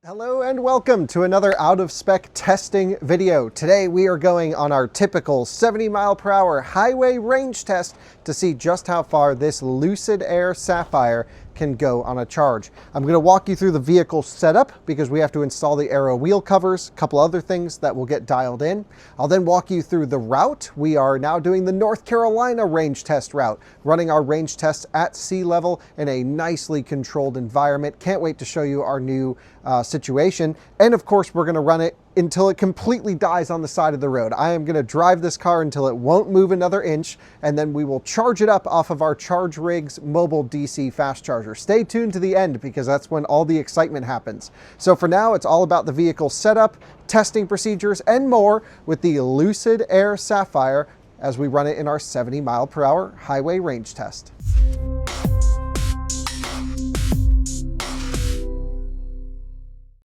Hello and welcome to another Out of Spec testing video. Today we are going on our typical 70 mile per hour highway range test to see just how far this Lucid Air Sapphire can go on a charge. I'm going to walk you through the vehicle setup because we have to install the aero wheel covers, a couple other things that will get dialed in. I'll then walk you through the route. We are now doing the North Carolina range test route, running our range tests at sea level in a nicely controlled environment. Can't wait to show you our new situation. And of course, we're going to run it until it completely dies on the side of the road. I am going to drive this car until it won't move another inch, and then we will charge it up off of our Charge Rigs mobile DC fast charger. Stay tuned to the end because that's when all the excitement happens. So for now, it's all about the vehicle setup, testing procedures, and more with the Lucid Air Sapphire as we run it in our 70 mile per hour highway range test.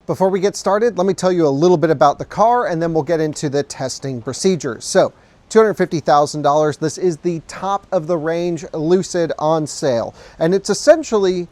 Before we get started, let me tell you a little bit about the car and then we'll get into the testing procedures. So, $250,000, this is the top of the range Lucid on sale. And it's essentially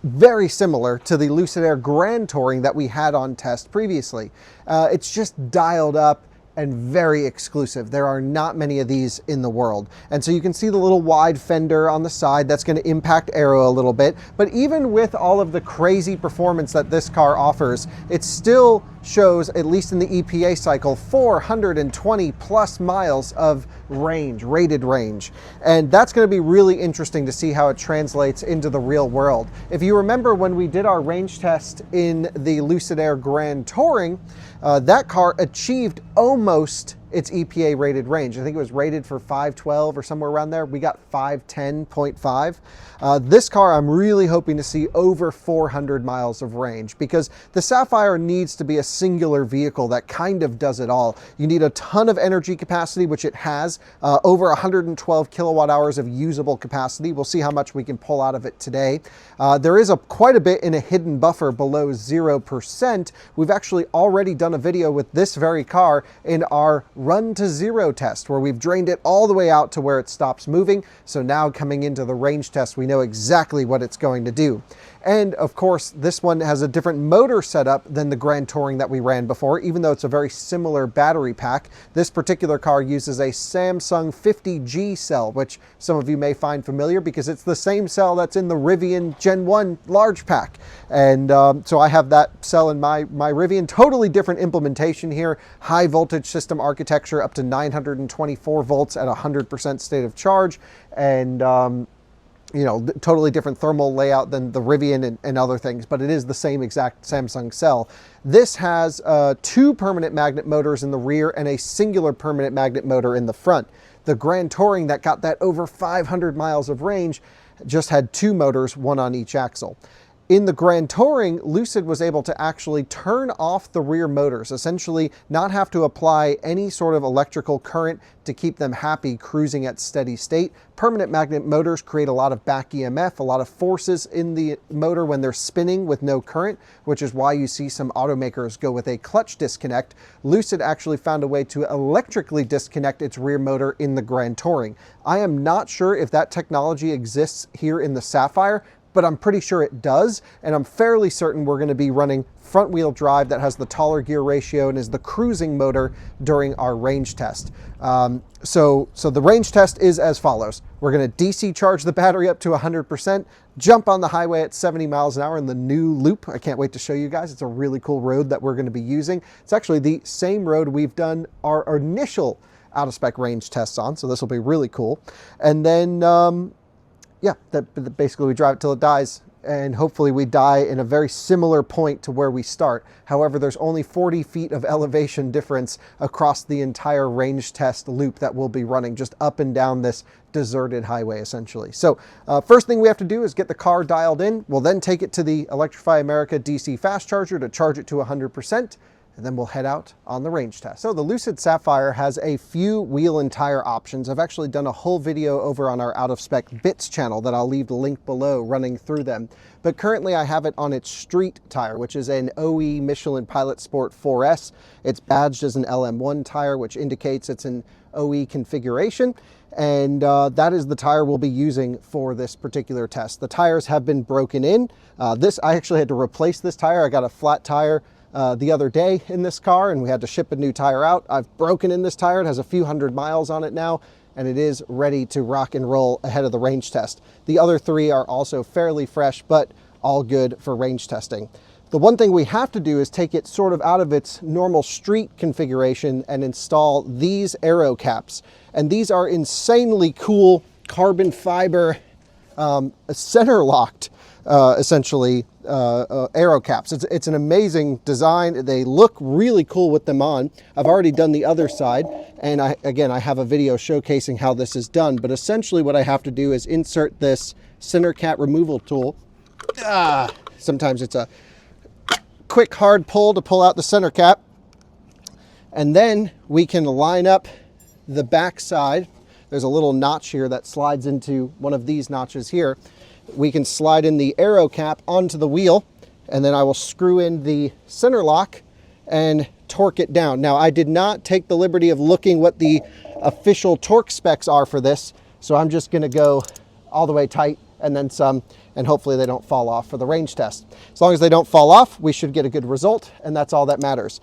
very similar to the Lucid Air Grand Touring that we had on test previously. It's just dialed up and very exclusive. There are not many of these in the world. And so you can see the little wide fender on the side. That's going to impact aero a little bit. But even with all of the crazy performance that this car offers, it still shows, at least in the EPA cycle, 420 plus miles of range, rated range. And that's going to be really interesting to see how it translates into the real world. If you remember when we did our range test in the Lucid Air Grand Touring, that car achieved almost its EPA rated range. I think it was rated for 512 or somewhere around there. We got 510.5. This car, I'm really hoping to see over 400 miles of range because the Sapphire needs to be a singular vehicle that kind of does it all. You need a ton of energy capacity, which it has, over 112 kilowatt hours of usable capacity. We'll see how much we can pull out of it today. There is quite a bit in a hidden buffer below 0%. We've actually already done a video with this very car in our run to zero test where we've drained it all the way out to where it stops moving. So now coming into the range test, we know exactly what it's going to do. And of course, this one has a different motor setup than the Grand Touring that we ran before, even though it's a very similar battery pack. This particular car uses a Samsung 50G cell, which some of you may find familiar because it's the same cell that's in the Rivian Gen 1 large pack. And so I have that cell in my Rivian. Totally different implementation here. High voltage system architecture up to 924 volts at 100% state of charge. And you know, totally different thermal layout than the Rivian and other things, but it is the same exact Samsung cell. This has two permanent magnet motors in the rear and a singular permanent magnet motor in the front. The Grand Touring that got that over 500 miles of range just had two motors, one on each axle. In the Grand Touring, Lucid was able to actually turn off the rear motors, essentially not have to apply any sort of electrical current to keep them happy cruising at steady state. Permanent magnet motors create a lot of back EMF, a lot of forces in the motor when they're spinning with no current, which is why you see some automakers go with a clutch disconnect. Lucid actually found a way to electrically disconnect its rear motor in the Grand Touring. I am not sure if that technology exists here in the Sapphire, but I'm pretty sure it does, and I'm fairly certain we're going to be running front-wheel drive that has the taller gear ratio and is the cruising motor during our range test. So the range test is as follows. We're going to DC charge the battery up to 100%, jump on the highway at 70 miles an hour in the new loop. I can't wait to show you guys. It's a really cool road that we're going to be using. It's actually the same road we've done our initial Out of Spec range tests on, so this will be really cool. And then yeah, basically we drive it till it dies, and hopefully we die in a very similar point to where we start. However, there's only 40 feet of elevation difference across the entire range test loop that we'll be running, just up and down this deserted highway, essentially. So first thing we have to do is get the car dialed in. We'll then take it to the Electrify America DC fast charger to charge it to 100%. And then we'll head out on the range test. So the Lucid Sapphire has a few wheel and tire options. I've actually done a whole video over on our Out of Spec Bits channel that I'll leave the link below running through them. But currently I have it on its street tire, which is an OE Michelin Pilot Sport 4S. It's badged as an LM1 tire, which indicates it's an OE configuration. and that is the tire we'll be using for this particular test. The tires have been broken in. I actually had to replace this tire. I got a flat tire the other day in this car, and we had to ship a new tire out. I've broken in this tire. It has a few hundred miles on it now, and it is ready to rock and roll ahead of the range test. The other three are also fairly fresh, but all good for range testing. The one thing we have to do is take it sort of out of its normal street configuration and install these aero caps. And these are insanely cool carbon fiber center locked, essentially, aero caps. It's an amazing design. They look really cool with them on. I've already done the other side, and I have a video showcasing how this is done. But essentially what I have to do is insert this center cap removal tool. Sometimes it's a quick hard pull to pull out the center cap, and then we can line up the back side. There's a little notch here that slides into one of these notches here. We can slide in the aero cap onto the wheel, and then I will screw in the center lock and torque it down. Now, I did not take the liberty of looking what the official torque specs are for this, so I'm just going to go all the way tight and then some, and hopefully they don't fall off for the range test. As long as they don't fall off, we should get a good result, and that's all that matters.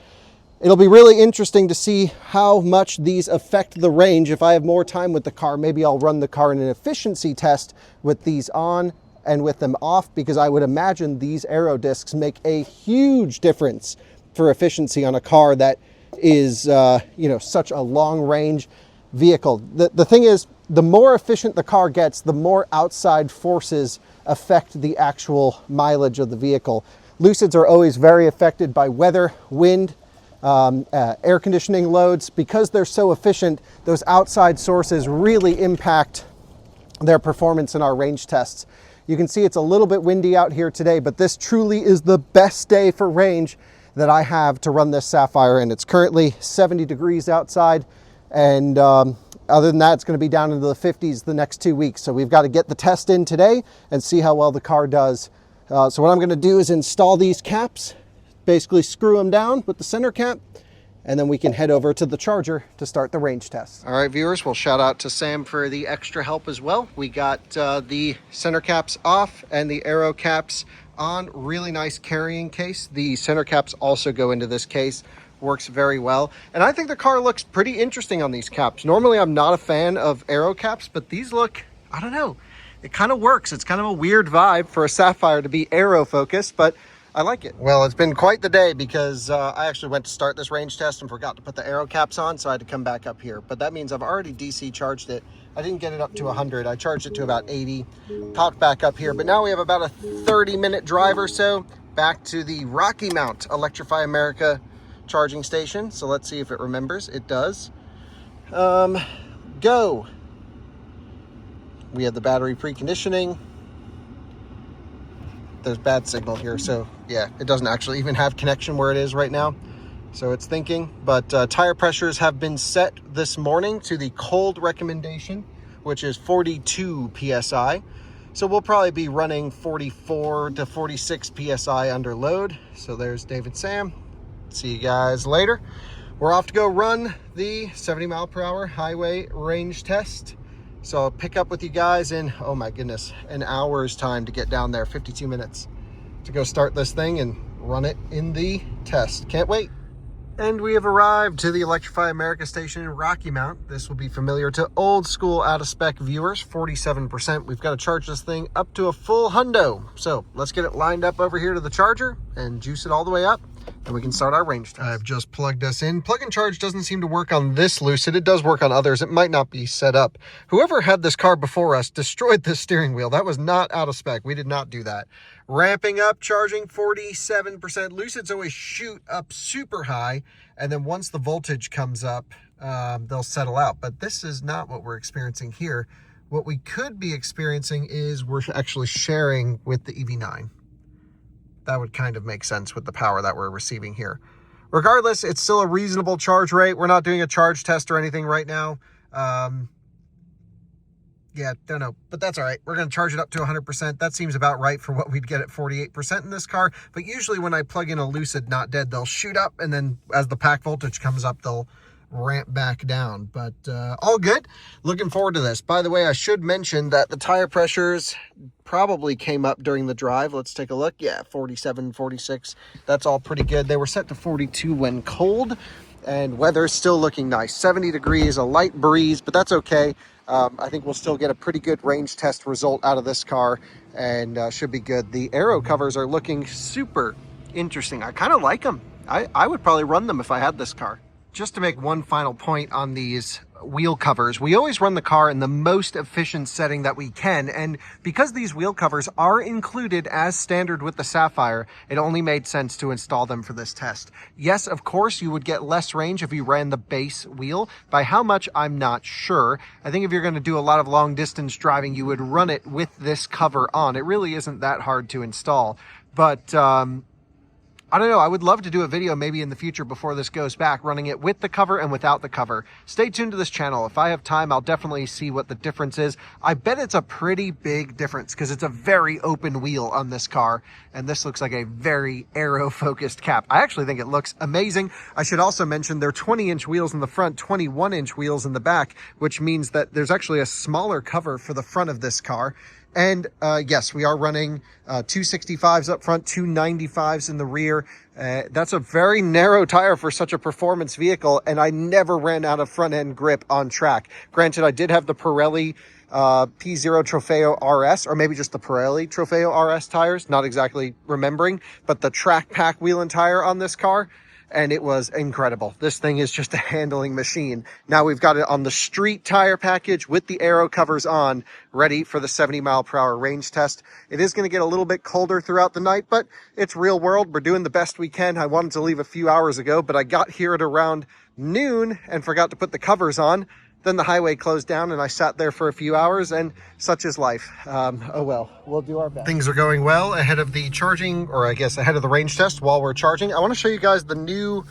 It'll be really interesting to see how much these affect the range. If I have more time with the car, maybe I'll run the car in an efficiency test with these on and with them off, because I would imagine these aero discs make a huge difference for efficiency on a car that is such a long range vehicle. The thing is, the more efficient the car gets, the more outside forces affect the actual mileage of the vehicle. Lucids are always very affected by weather, wind, air conditioning loads. Because they're so efficient, those outside sources really impact their performance in our range tests. You can see it's a little bit windy out here today, but this truly is the best day for range that I have to run this Sapphire in. It's currently 70 degrees outside, and other than that, it's going to be down into the 50s the next 2 weeks. So we've got to get the test in today and see how well the car does. So what I'm going to do is install these caps, basically screw them down with the center cap, and then we can head over to the charger to start the range test. All right, viewers, we'll shout out to Sam for the extra help as well. We got the center caps off and the aero caps on. Really nice carrying case. The center caps also go into this case. Works very well, and I think the car looks pretty interesting on these caps. Normally I'm not a fan of aero caps, but these look, I don't know, it kind of works. It's kind of a weird vibe for a Sapphire to be aero focused, but I like it. Well, it's been quite the day, because I actually went to start this range test and forgot to put the aero caps on, so I had to come back up here. But that means I've already DC charged it. I didn't get it up to 100. I charged it to about 80, popped back up here, but now we have about a 30-minute drive or so back to the Rocky Mount Electrify America charging station. So let's see if it remembers. It does. Go. We have the battery preconditioning. There's bad signal here, so yeah, it doesn't actually even have connection where it is right now, so it's thinking. But tire pressures have been set this morning to the cold recommendation, which is 42 psi. So we'll probably be running 44 to 46 psi under load. So there's David Sam. See you guys later. We're off to go run the 70 mile per hour highway range test. So I'll pick up with you guys in, oh my goodness, an hour's time to get down there, 52 minutes to go start this thing and run it in the test. Can't wait. And we have arrived to the Electrify America station in Rocky Mount. This will be familiar to old school Out of Spec viewers, 47%. We've got to charge this thing up to a full hundo. So let's get it lined up over here to the charger and juice it all the way up, and we can start our range test. I've just plugged us in. Plug and charge doesn't seem to work on this Lucid. It does work on others. It might not be set up. Whoever had this car before us destroyed this steering wheel. That was not Out of Spec. We did not do that. Ramping up, charging 47%. Lucids always shoot up super high, and then once the voltage comes up, they'll settle out. But this is not what we're experiencing here. What we could be experiencing is we're actually sharing with the EV9. That would kind of make sense with the power that we're receiving here. Regardless, it's still a reasonable charge rate. We're not doing a charge test or anything right now. Yeah, don't know, but that's all right. We're going to charge it up to 100%. That seems about right for what we'd get at 48% in this car. But usually when I plug in a Lucid not dead, they'll shoot up, and then as the pack voltage comes up, they'll ramp back down, but all good. Looking forward to this. By the way, I should mention that the tire pressures probably came up during the drive. Let's take a look. Yeah, 47, 46. That's all pretty good. They were set to 42 when cold, and weather's still looking nice. 70 degrees, a light breeze, but that's okay. I think we'll still get a pretty good range test result out of this car, and should be good. The aero covers are looking super interesting. I kind of like them. I would probably run them if I had this car. Just to make one final point on these wheel covers, we always run the car in the most efficient setting that we can, and because these wheel covers are included as standard with the Sapphire, it only made sense to install them for this test. Yes, of course, you would get less range if you ran the base wheel. By how much, I'm not sure. I think if you're going to do a lot of long distance driving, you would run it with this cover on. It really isn't that hard to install, but I don't know. I would love to do a video maybe in the future before this goes back, running it with the cover and without the cover. Stay tuned to this channel. If I have time, I'll definitely see what the difference is. I bet it's a pretty big difference because it's a very open wheel on this car, and this looks like a very aero-focused cap. I actually think it looks amazing. I should also mention they're 20-inch wheels in the front, 21-inch wheels in the back, which means that there's actually a smaller cover for the front of this car. And yes, we are running 265s up front, 295s in the rear. That's a very narrow tire for such a performance vehicle, and I never ran out of front end grip on track. Granted, I did have the Pirelli P0 Trofeo RS, or maybe just the Pirelli Trofeo RS tires, not exactly remembering, but the track pack wheel and tire on this car, and it was incredible. This thing is just a handling machine. Now we've got it on the street tire package with the aero covers on, ready for the 70-mile-per-hour range test. It is going to get a little bit colder throughout the night, but it's real world. We're doing the best we can. I wanted to leave a few hours ago, but I got here at around noon and forgot to put the covers on. Then the highway closed down and I sat there for a few hours, and such is life. Oh well, we'll do our best. Things are going well ahead of the charging, or I guess ahead of the range test while we're charging. I want to show you guys the new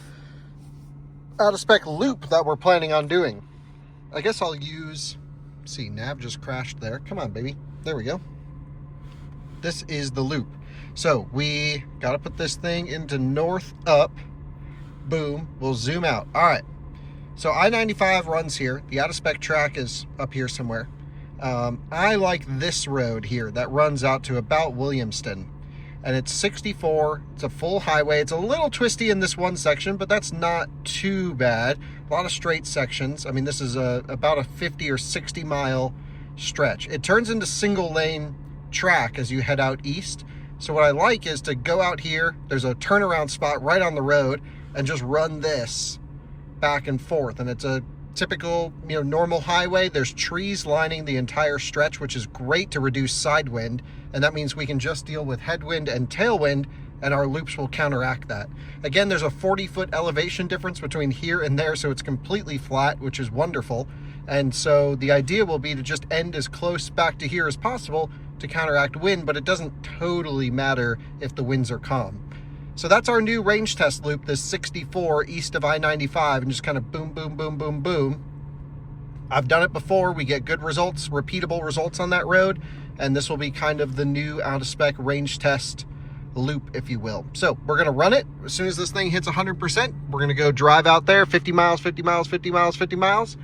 Out of Spec loop that we're planning on doing. I guess I'll use, let's see, nav just crashed there. Come on, baby. There we go. This is the loop. So we got to put this thing into north up. Boom. We'll zoom out. All right. So I-95 runs here. The Out of Spec track is up here somewhere. I like this road here that runs out to about Williamston. And it's 64. It's a full highway. It's a little twisty in this one section, but that's not too bad. A lot of straight sections. I mean, this is about a 50 or 60 mile stretch. It turns into single lane track as you head out east. So what I like is to go out here. There's a turnaround spot right on the road and just run this back and forth, and it's a typical, normal highway. There's trees lining the entire stretch, which is great to reduce side wind, and that means we can just deal with headwind and tailwind, and our loops will counteract that. Again, there's a 40-foot elevation difference between here and there, so it's completely flat, which is wonderful. And so the idea will be to just end as close back to here as possible to counteract wind, but it doesn't totally matter if the winds are calm. So that's our new range test loop, this 64 east of I-95, and just kind of boom, boom, boom, boom, boom. I've done it before. We get good results, repeatable results on that road, and this will be kind of the new Out of Spec range test loop, if you will. So we're going to run it. As soon as this thing hits 100%, we're going to go drive out there 50 miles, 50 miles, 50 miles, 50 miles,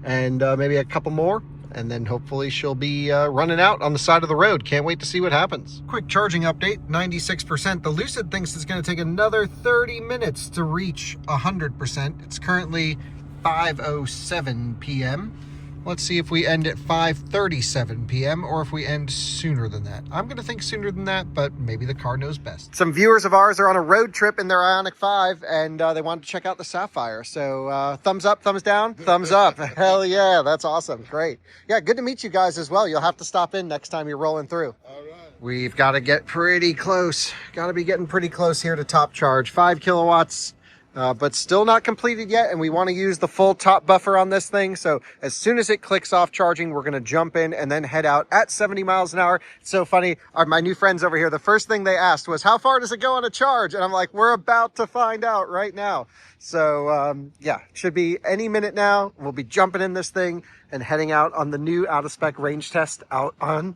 and maybe a couple more. And then hopefully she'll be running out on the side of the road. Can't wait to see what happens. Quick charging update, 96%. The Lucid thinks it's going to take another 30 minutes to reach 100%. It's currently 5:07 p.m. Let's see if we end at 5:37 p.m. or if we end sooner than that. I'm going to think sooner than that, but maybe the car knows best. Some viewers of ours are on a road trip in their Ioniq 5, and they wanted to check out the Sapphire. So thumbs up, thumbs down, thumbs up. Hell yeah, that's awesome. Great. Yeah, good to meet you guys as well. You'll have to stop in next time you're rolling through. All right. We've got to get pretty close. Got to be getting pretty close here to top charge. 5 kilowatts. But still not completed yet, and we want to use the full top buffer on this thing. So as soon as it clicks off charging, we're going to jump in and then head out at 70 miles an hour. It's so funny. My new friends over here, the first thing they asked was, how far does it go on a charge? And I'm like, we're about to find out right now. So yeah, should be any minute now. We'll be jumping in this thing and heading out on the new Out of Spec range test out on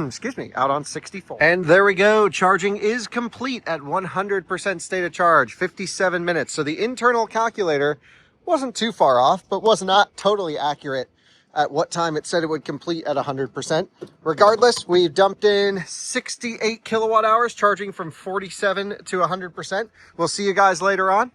excuse me, out on 64. And there we go. Charging is complete at 100% state of charge, 57 minutes. So the internal calculator Wasn't too far off, but was not totally accurate at what time it said it would complete at 100%. Regardless, we dumped in 68 kilowatt hours, charging from 47 to 100%. We'll see you guys later on.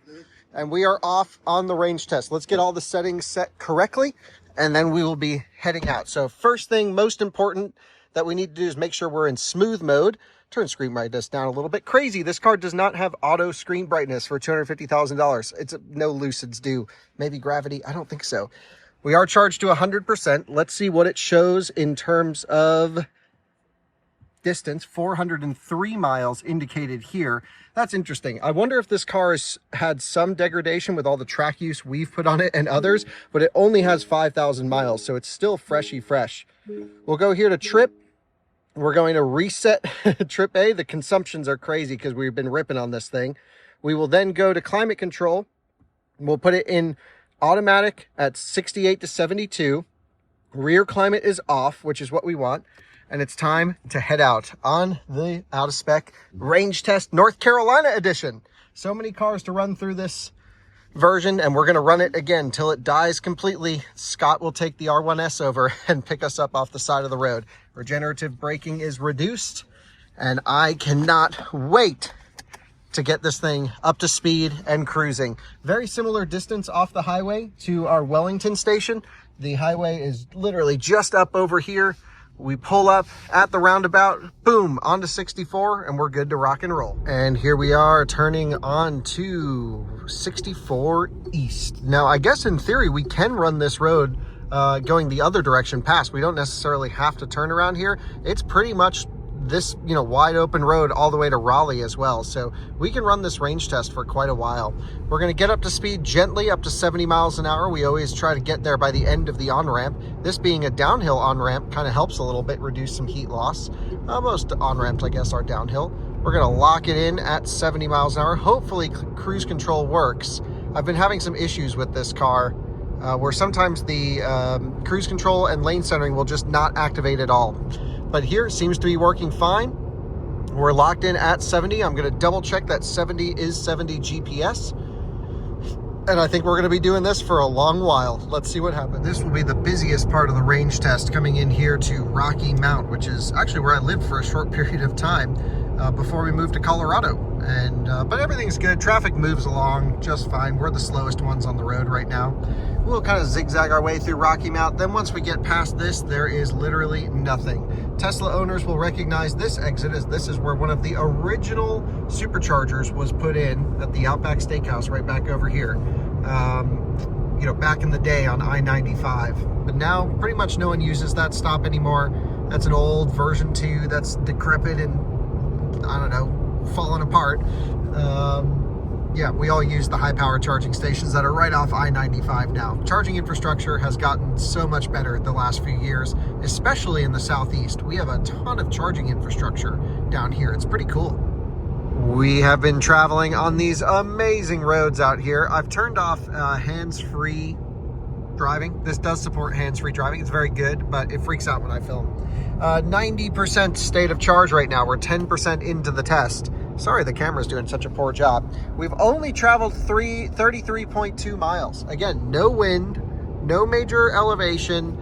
And we are off on the range test. Let's get all the settings set correctly, and then we will be heading out. So first thing, most important that we need to do is make sure we're in smooth mode. Turn screen brightness down a little bit. Crazy, this car does not have auto screen brightness for $250,000. It's no Lucids do. Maybe Gravity, I don't think so. We are charged to 100%. Let's see what it shows in terms of distance. 403 miles indicated here. That's interesting. I wonder if this car has had some degradation with all the track use we've put on it and others, but it only has 5,000 miles, so it's still freshy fresh. We'll go here to trip. We're going to reset trip A. The consumptions are crazy because we've been ripping on this thing. We will then go to climate control. We'll put it in automatic at 68 to 72. Rear climate is off, which is what we want. And it's time to head out on the Out of Spec range test North Carolina edition. So many cars to run through this version, and we're going to run it again till it dies completely. Scott will take the R1S over and pick us up off the side of the road. Regenerative braking is reduced, and I cannot wait to get this thing up to speed and cruising. Very similar distance off the highway to our Wellington station. The highway is literally just up over here. We pull up at the roundabout, boom, onto 64, and we're good to rock and roll. And here we are turning on to 64 East. Now, I guess in theory, we can run this road going the other direction past. We don't necessarily have to turn around here. It's pretty much this, wide open road all the way to Raleigh as well. So we can run this range test for quite a while. We're going to get up to speed gently, up to 70 miles an hour. We always try to get there by the end of the on-ramp. This being a downhill on-ramp kind of helps a little bit, reduce some heat loss. Most on-ramps, I guess, are downhill. We're going to lock it in at 70 miles an hour. Hopefully cruise control works. I've been having some issues with this car where sometimes the cruise control and lane centering will just not activate at all. But here it seems to be working fine. We're locked in at 70. I'm going to double check that 70 is 70 GPS. And I think we're going to be doing this for a long while. Let's see what happens. This will be the busiest part of the range test, coming in here to Rocky Mount, which is actually where I lived for a short period of time before we moved to Colorado. But everything's good. Traffic moves along just fine. We're the slowest ones on the road right now. We'll kind of zigzag our way through Rocky Mount. Then once we get past this, there is literally nothing. Tesla owners will recognize this exit as this is where one of the original superchargers was put in at the Outback Steakhouse right back over here. Back in the day on I-95. But now pretty much no one uses that stop anymore. That's an old version 2 that's decrepit and, I don't know, falling apart. Yeah, we all use the high power charging stations that are right off I-95 now. Charging infrastructure has gotten so much better the last few years, especially in the Southeast. We have a ton of charging infrastructure down here. It's pretty cool. We have been traveling on these amazing roads out here. I've turned off hands-free driving. This does support hands-free driving. It's very good, but it freaks out when I film. 90% state of charge right now. We're 10% into the test. Sorry, the camera's doing such a poor job. We've only traveled 33.2 miles. Again, no wind, no major elevation.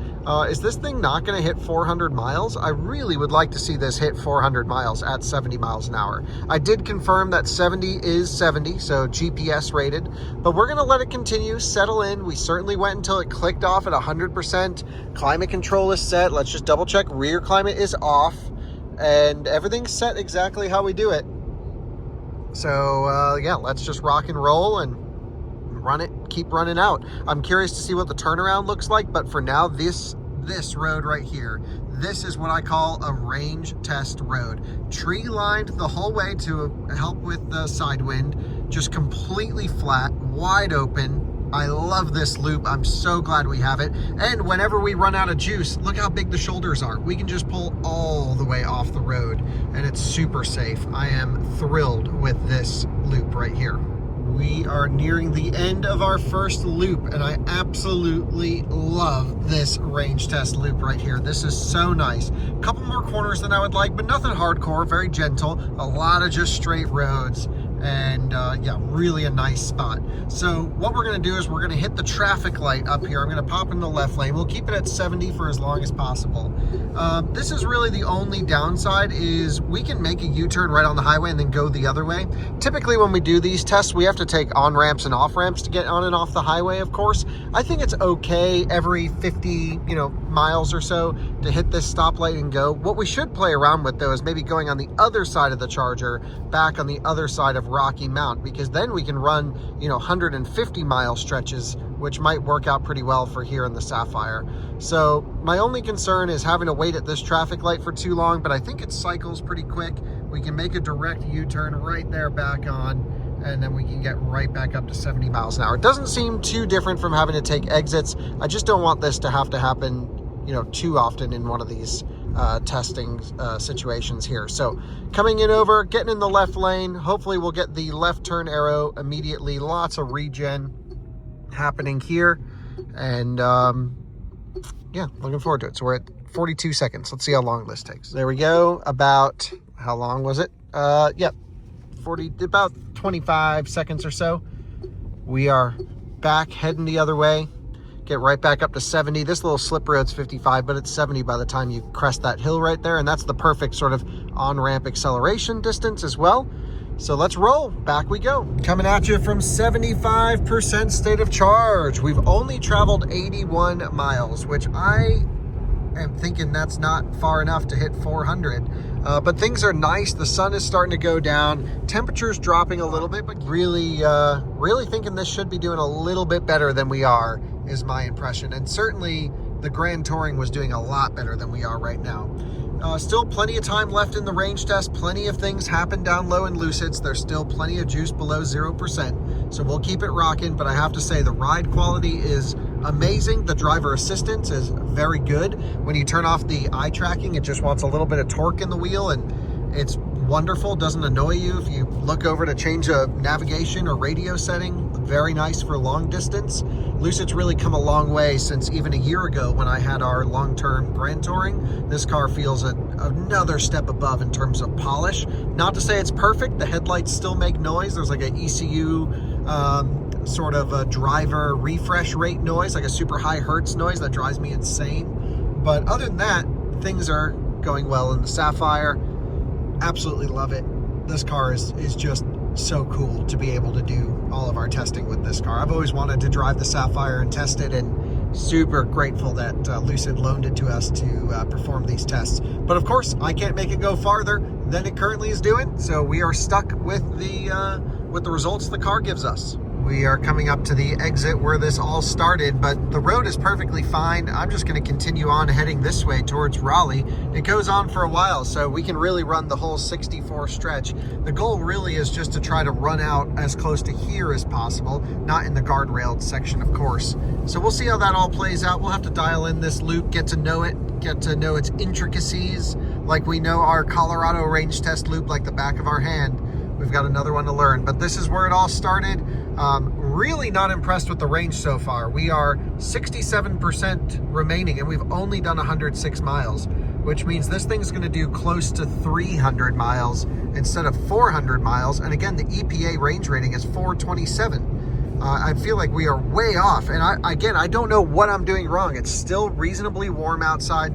Is this thing not going to hit 400 miles? I really would like to see this hit 400 miles at 70 miles an hour. I did confirm that 70 is 70, so GPS rated, but we're going to let it continue, settle in. We certainly went until it clicked off at 100%. Climate control is set. Let's just double check. Rear climate is off, and everything's set exactly how we do it. So yeah, let's just rock and roll and run it, keep running out. I'm curious to see what the turnaround looks like, but for now, this road right here, this is what I call a range test road. Tree lined the whole way to help with the side wind, just completely flat, wide open. I love this loop. I'm so glad we have it. And whenever we run out of juice, look how big the shoulders are. We can just pull all the way off the road, and it's super safe. I am thrilled with this loop right here. We are nearing the end of our first loop, and I absolutely love this range test loop right here. This is so nice. A couple more corners than I would like, but nothing hardcore, very gentle. A lot of just straight roads. And yeah, really a nice spot. So what we're gonna do is we're gonna hit the traffic light up here. I'm gonna pop in the left lane. We'll keep it at 70 for as long as possible. This is really the only downside, is we can make a U-turn right on the highway and then go the other way. Typically when we do these tests, we have to take on-ramps and off-ramps to get on and off the highway, of course. I think it's okay every 50 miles or so to hit this stoplight and go. What we should play around with though is maybe going on the other side of the charger, back on the other side of Rocky Mount, because then we can run 150 mile stretches, which might work out pretty well for here in the Sapphire. So my only concern is having to wait at this traffic light for too long, but I think it cycles pretty quick. We can make a direct U-turn right there back on, and then we can get right back up to 70 miles an hour. It doesn't seem too different from having to take exits. I just don't want this to have to happen too often in one of these testing situations here. So coming in over, getting in the left lane, hopefully we'll get the left turn arrow immediately. Lots of regen happening here, and yeah, looking forward to it. So we're at 42 seconds. Let's see how long this takes. There we go. About, how long was it? Yeah, about 25 seconds or so. We are back heading the other way. Get right back up to 70. This little slip road's 55, but it's 70 by the time you crest that hill right there. And that's the perfect sort of on-ramp acceleration distance as well. So let's roll. Back we go. Coming at you from 75% state of charge. We've only traveled 81 miles, which I am thinking that's not far enough to hit 400. But things are nice. The sun is starting to go down. Temperature's dropping a little bit, but really thinking this should be doing a little bit better than we are, is my impression. And certainly the Grand Touring was doing a lot better than we are right now. Still plenty of time left in the range test. Plenty of things happen down low in Lucids. There's still plenty of juice below 0%. So we'll keep it rocking. But I have to say the ride quality is amazing. The driver assistance is very good. When you turn off the eye tracking, it just wants a little bit of torque in the wheel, and it's wonderful. Doesn't annoy you if you look over to change a navigation or radio setting. Very nice for long distance. Lucid's really come a long way since even a year ago when I had our long-term Grand Touring. This car feels another step above in terms of polish. Not to say it's perfect. The headlights still make noise. There's like an ECU sort of a driver refresh rate noise, like a super high hertz noise that drives me insane. But other than that, things are going well in the Sapphire. Absolutely love it. This car is just so cool to be able to do all of our testing with this car. I've always wanted to drive the Sapphire and test it, and super grateful that Lucid loaned it to us to perform these tests. But of course, I can't make it go farther than it currently is doing, so we are stuck with the results the car gives us. We are coming up to the exit where this all started, but the road is perfectly fine. I'm just going to continue on heading this way towards Raleigh. It goes on for a while, so we can really run the whole 64 stretch. The goal really is just to try to run out as close to here as possible, not in the guardrailed section, of course. So we'll see how that all plays out. We'll have to dial in this loop, get to know it, get to know its intricacies, like we know our Colorado range test loop like the back of our hand. We've got another one to learn, but this is where it all started. Really not impressed with the range so far. We are 67% remaining, and we've only done 106 miles, which means this thing's going to do close to 300 miles instead of 400 miles. And again, the EPA range rating is 427. I feel like we are way off, and I don't know what I'm doing wrong. It's still reasonably warm outside.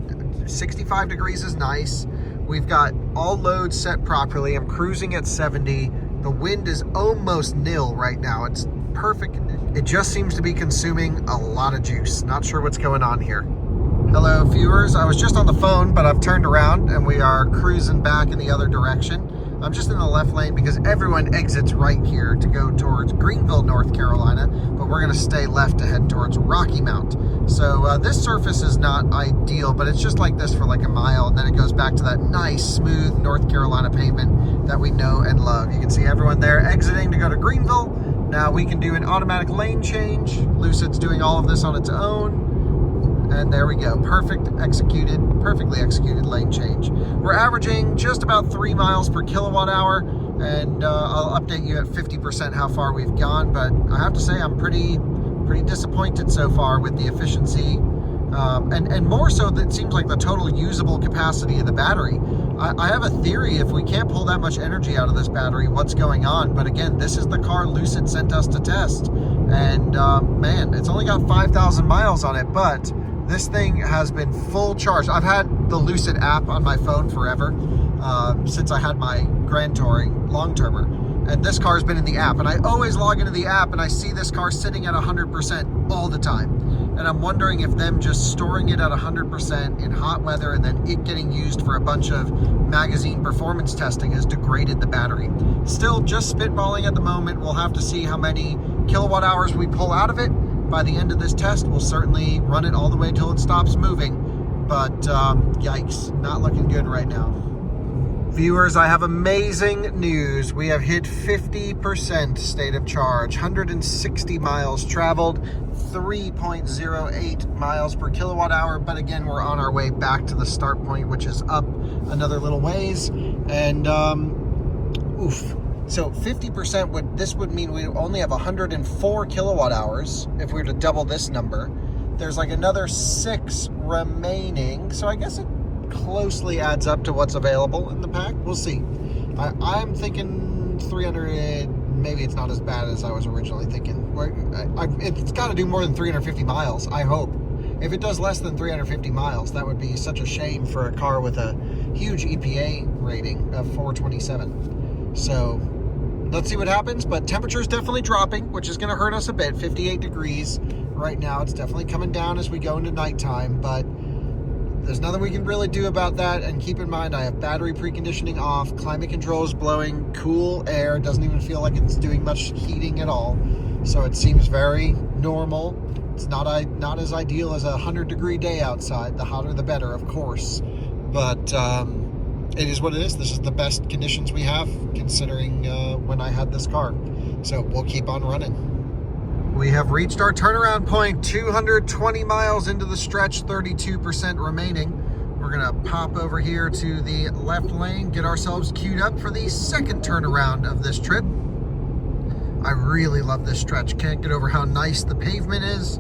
65 degrees is nice. We've got all loads set properly. I'm cruising at 70. The wind is almost nil right now. It's perfect. It just seems to be consuming a lot of juice. Not sure what's going on here. Hello, viewers. I was just on the phone, but I've turned around and we are cruising back in the other direction. I'm just in the left lane because everyone exits right here to go towards Greenville, North Carolina, but we're going to stay left to head towards Rocky Mount. So this surface is not ideal, but it's just like this for like a mile, and then it goes back to that nice, smooth North Carolina pavement that we know and love. You can see everyone there exiting to go to Greenville. Now we can do an automatic lane change. Lucid's doing all of this on its own. And there we go, perfectly executed lane change. We're averaging just about 3 miles per kilowatt hour, and I'll update you at 50% how far we've gone, but I have to say I'm pretty disappointed so far with the efficiency, and more so that it seems like the total usable capacity of the battery. I have a theory, if we can't pull that much energy out of this battery, what's going on? But again, this is the car Lucid sent us to test. And man, it's only got 5,000 miles on it, but this thing has been full charge. I've had the Lucid app on my phone forever, since I had my Grand Touring long-termer. And this car's been in the app, and I always log into the app and I see this car sitting at 100% all the time. And I'm wondering if them just storing it at 100% in hot weather and then it getting used for a bunch of magazine performance testing has degraded the battery. Still just spitballing at the moment. We'll have to see how many kilowatt hours we pull out of it. By the end of this test, we'll certainly run it all the way till it stops moving. But yikes, not looking good right now. Viewers, I have amazing news. We have hit 50% state of charge, 160 miles traveled, 3.08 miles per kilowatt hour. But again, we're on our way back to the start point, which is up another little ways. And oof. So 50% this would mean we only have 104 kilowatt hours if we were to double this number. There's like another 6 remaining. So I guess it closely adds up to what's available in the pack. We'll see. I'm thinking 300, maybe it's not as bad as I was originally thinking. It's got to do more than 350 miles, I hope. If it does less than 350 miles, that would be such a shame for a car with a huge EPA rating of 427. So let's see what happens, but temperature is definitely dropping, which is going to hurt us a bit. 58 degrees right now. It's definitely coming down as we go into nighttime, but there's nothing we can really do about that. And keep in mind, I have battery preconditioning off, climate control is blowing cool air, doesn't even feel like it's doing much heating at all. So it seems very normal. It's not as ideal as a 100-degree day outside. The hotter the better, of course. But it is what it is. This is the best conditions we have, considering when I had this car. So we'll keep on running. We have reached our turnaround point, 220 miles into the stretch, 32% remaining. We're gonna pop over here to the left lane, get ourselves queued up for the second turnaround of this trip. I really love this stretch. Can't get over how nice the pavement is,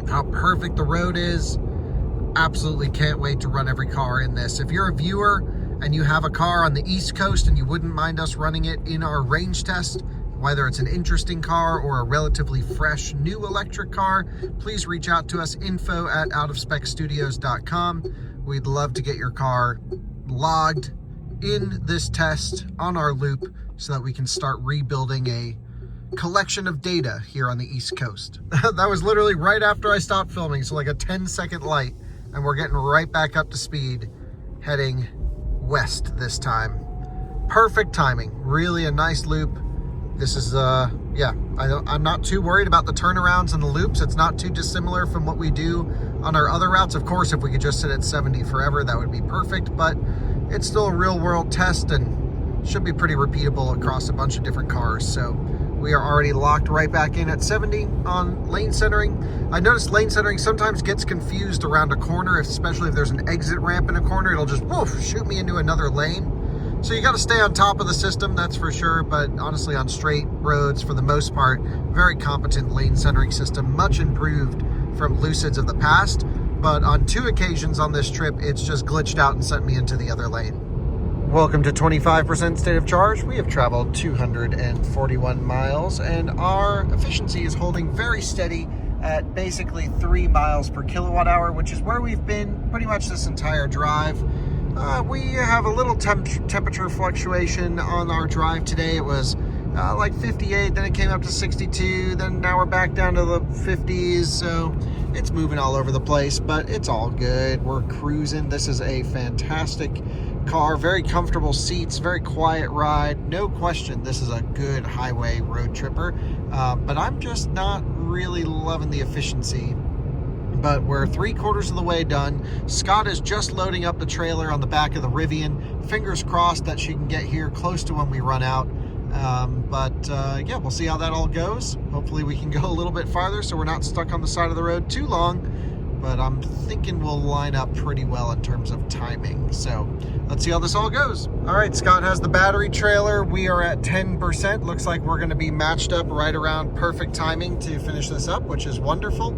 how perfect the road is. Absolutely can't wait to run every car in this. If you're a viewer and you have a car on the East Coast and you wouldn't mind us running it in our range test, whether it's an interesting car or a relatively fresh new electric car, please reach out to us, info@outofspecstudios.com. We'd love to get your car logged in this test on our loop so that we can start rebuilding a collection of data here on the East Coast. That was literally right after I stopped filming, so like a 10-second light, and we're getting right back up to speed, heading west this time. Perfect timing, really a nice loop. This is, yeah, I'm not too worried about the turnarounds and the loops. It's not too dissimilar from what we do on our other routes. Of course, if we could just sit at 70 forever, that would be perfect, but it's still a real world test and should be pretty repeatable across a bunch of different cars. So we are already locked right back in at 70 on lane centering. I noticed lane centering sometimes gets confused around a corner, especially if there's an exit ramp in a corner. It'll just, woof, shoot me into another lane. So you got to stay on top of the system, that's for sure, but honestly on straight roads, for the most part, very competent lane centering system, much improved from Lucids of the past, but on 2 occasions on this trip, it's just glitched out and sent me into the other lane. Welcome to 25% state of charge. We have traveled 241 miles, and our efficiency is holding very steady at basically 3 miles per kilowatt hour, which is where we've been pretty much this entire drive. We have a little temperature fluctuation on our drive today. It was like 58, then it came up to 62, then now we're back down to the 50s, so it's moving all over the place, but it's all good. We're cruising. This is a fantastic car, very comfortable seats, very quiet ride. No question, this is a good highway road tripper, but I'm just not really loving the efficiency. But we're 3/4 of the way done. Scott is just loading up the trailer on the back of the Rivian. Fingers crossed that she can get here close to when we run out. Yeah, we'll see how that all goes. Hopefully we can go a little bit farther so we're not stuck on the side of the road too long. but I'm thinking we'll line up pretty well in terms of timing. So let's see how this all goes. All right, Scott has the battery trailer. We are at 10%. Looks like we're going to be matched up right around perfect timing to finish this up, which is wonderful.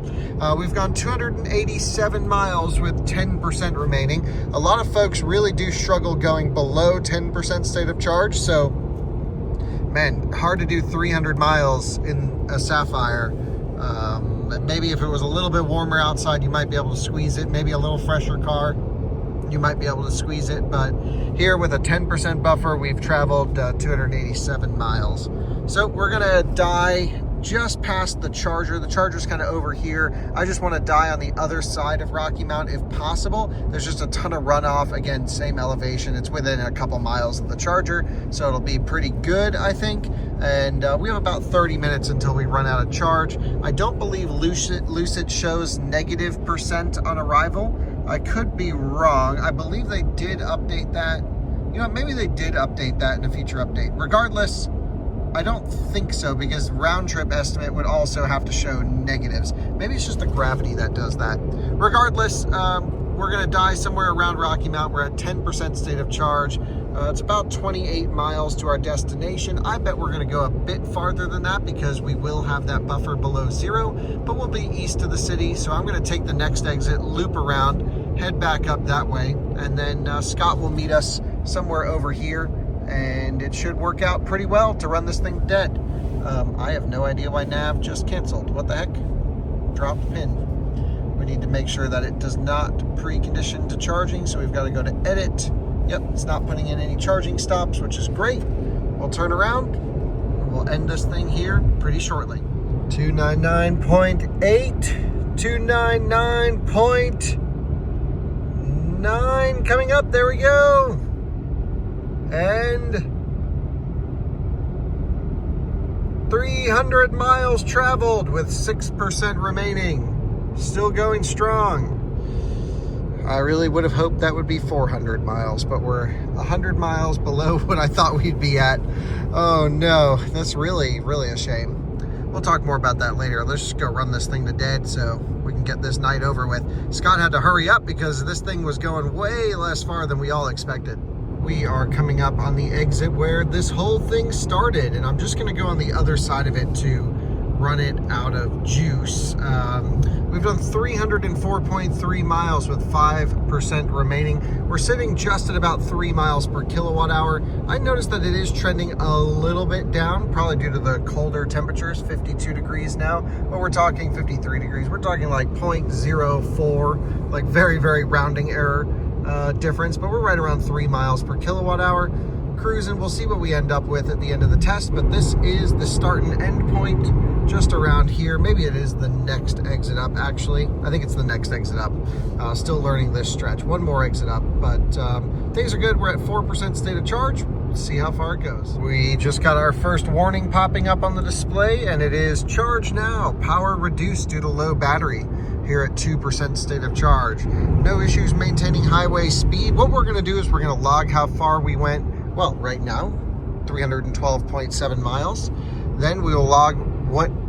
We've gone 287 miles with 10% remaining. A lot of folks really do struggle going below 10% state of charge. So, man, hard to do 300 miles in a Sapphire. Maybe if it was a little bit warmer outside, you might be able to squeeze it. Maybe a little fresher car, you might be able to squeeze it. But here with a 10% buffer, we've traveled 287 miles. So we're gonna die just past the charger. The charger's kind of over here. I just want to die on the other side of Rocky Mount if possible. There's just a ton of runoff. Again, same elevation. It's within a couple miles of the charger, so it'll be pretty good, I think. And we have about 30 minutes until we run out of charge. I don't believe Lucid shows -% on arrival. I could be wrong. I believe they did update that. You know, maybe they did update that in a future update. Regardless, I don't think so, because round trip estimate would also have to show negatives. Maybe it's just the gravity that does that. Regardless, we're gonna die somewhere around Rocky Mount. We're at 10% state of charge. It's about 28 miles to our destination. I bet we're gonna go a bit farther than that because we will have that buffer below zero, but we'll be east of the city. So I'm gonna take the next exit, loop around, head back up that way, and then Scott will meet us somewhere over here. And it should work out pretty well to run this thing dead. I have no idea why nav just canceled. What the heck? Dropped pin. We need to make sure that it does not precondition to charging, so we've got to go to edit. Yep, it's not putting in any charging stops, which is great. We'll turn around, and we'll end this thing here pretty shortly. 299.8, 299.9 coming up. There we go. And 300 miles traveled with 6% remaining. Still going strong. I really would have hoped that would be 400 miles, but we're 100 miles below what I thought we'd be at. Oh no, that's really a shame. We'll talk more about that later. Let's just go run this thing to dead so we can get this night over with. Scott had to hurry up because this thing was going way less far than we all expected. We are coming up on the exit where this whole thing started, and I'm just gonna go on the other side of it to run it out of juice. We've done 304.3 miles with 5% remaining. We're sitting just at about 3 miles per kilowatt hour. I noticed that it is trending a little bit down, probably due to the colder temperatures, 52 degrees now, but we're talking 53 degrees. We're talking like 0.04, like very rounding error difference, but we're right around 3 miles per kilowatt hour. Cruising, we'll see what we end up with at the end of the test, but this is the start and end point just around here. Maybe it is the next exit up, actually. I think it's the next exit up. Still learning this stretch. One more exit up, but things are good. We're at 4% state of charge. Let's see how far it goes. We just got our first warning popping up on the display, and it is charge now, power reduced due to low battery. Here at 2% state of charge. No issues maintaining highway speed. What we're gonna do is we're gonna log how far we went. Well, right now, 312.7 miles. Then we will log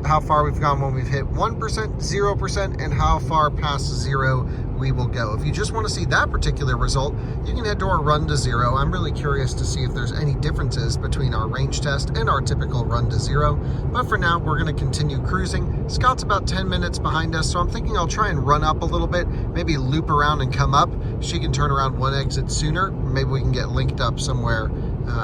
how far we've gone when we've hit 1%, 0%, and how far past zero we will go. If you just want to see that particular result, you can head to our run to zero. I'm really curious to see if there's any differences between our range test and our typical run to zero. But for now, we're going to continue cruising. Scott's about 10 minutes behind us, so I'm thinking I'll try and run up a little bit, maybe loop around and come up. She can turn around one exit sooner. Maybe we can get linked up somewhere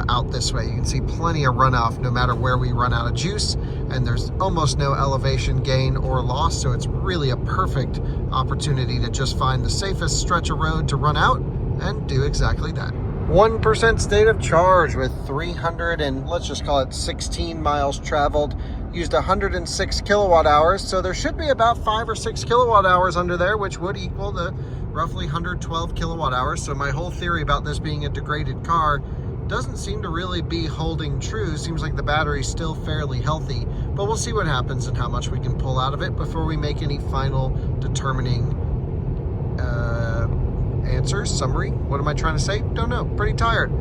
out this way. You can see plenty of runoff no matter where we run out of juice, and there's almost no elevation gain or loss, so it's really a perfect opportunity to just find the safest stretch of road to run out and do exactly that. 1% state of charge with 300 and let's just call it 16 miles traveled. Used 106 kilowatt hours, so there should be about 5 or 6 kilowatt hours under there, which would equal the roughly 112 kilowatt hours. So my whole theory about this being a degraded car doesn't seem to really be holding true. Seems like the battery's still fairly healthy, but we'll see what happens and how much we can pull out of it before we make any final determining answers. Summary. What am I trying to say? Don't know. Pretty tired.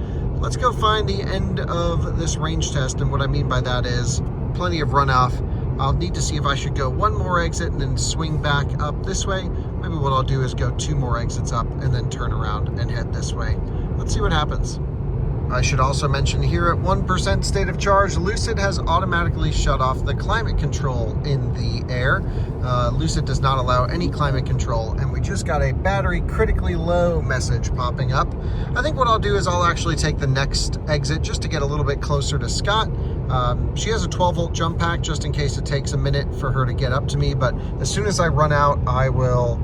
Let's go find the end of this range test, and what I mean by that is plenty of runoff. I'll need to see if I should go one more exit and then swing back up this way. Maybe what I'll do is go 2 more exits up and then turn around and head this way. Let's see what happens. I should also mention here at 1% state of charge, Lucid has automatically shut off the climate control in the Air. Lucid does not allow any climate control, and we just got a battery critically low message popping up. I think what I'll do is I'll actually take the next exit just to get a little bit closer to Scott. She has a 12-volt jump pack just in case it takes a minute for her to get up to me, but as soon as I run out, I will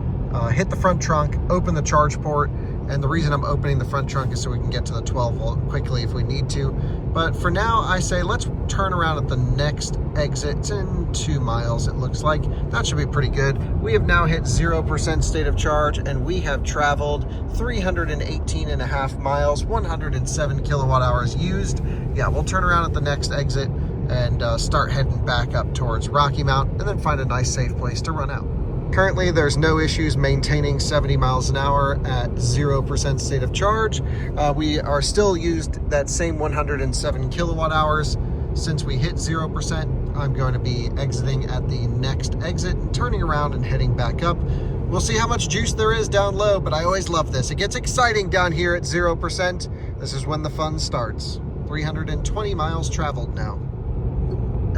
hit the front trunk, open the charge port, and the reason I'm opening the front trunk is so we can get to the 12 volt quickly if we need to. But for now, I say let's turn around at the next exit. It's in 2 miles, it looks like. That should be pretty good. We have now hit 0% state of charge, and we have traveled 318.5 miles, 107 kilowatt hours used. Yeah, we'll turn around at the next exit and start heading back up towards Rocky Mount, and then find a nice safe place to run out. Currently, there's no issues maintaining 70 miles an hour at 0% state of charge. We are still used that same 107 kilowatt hours. Since we hit 0%, I'm going to be exiting at the next exit and turning around and heading back up. We'll see how much juice there is down low, but I always love this. It gets exciting down here at 0%. This is when the fun starts. 320 miles traveled now.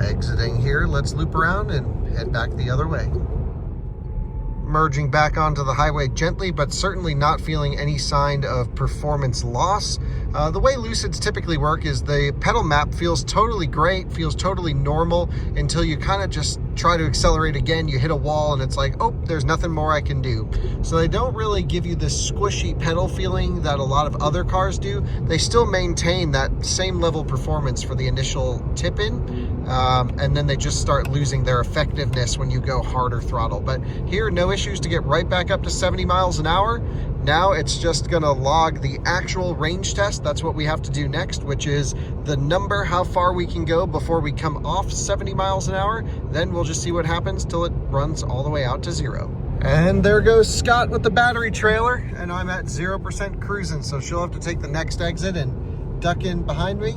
Exiting here, let's loop around and head back the other way. Merging back onto the highway gently, but certainly not feeling any sign of performance loss. The way Lucids typically work is the pedal map feels totally great, feels totally normal until you kind of just try to accelerate again. You hit a wall and it's like, oh, there's nothing more I can do. So they don't really give you this squishy pedal feeling that a lot of other cars do. They still maintain that same level performance for the initial tip in, and then they just start losing their effectiveness when you go harder throttle. But here, no issues to get right back up to 70 miles an hour. Now it's just gonna log the actual range test. That's what we have to do next, which is the number, how far we can go before we come off 70 miles an hour. Then we'll just see what happens till it runs all the way out to 0. And there goes Scott with the battery trailer, and I'm at 0% cruising. So she'll have to take the next exit and duck in behind me.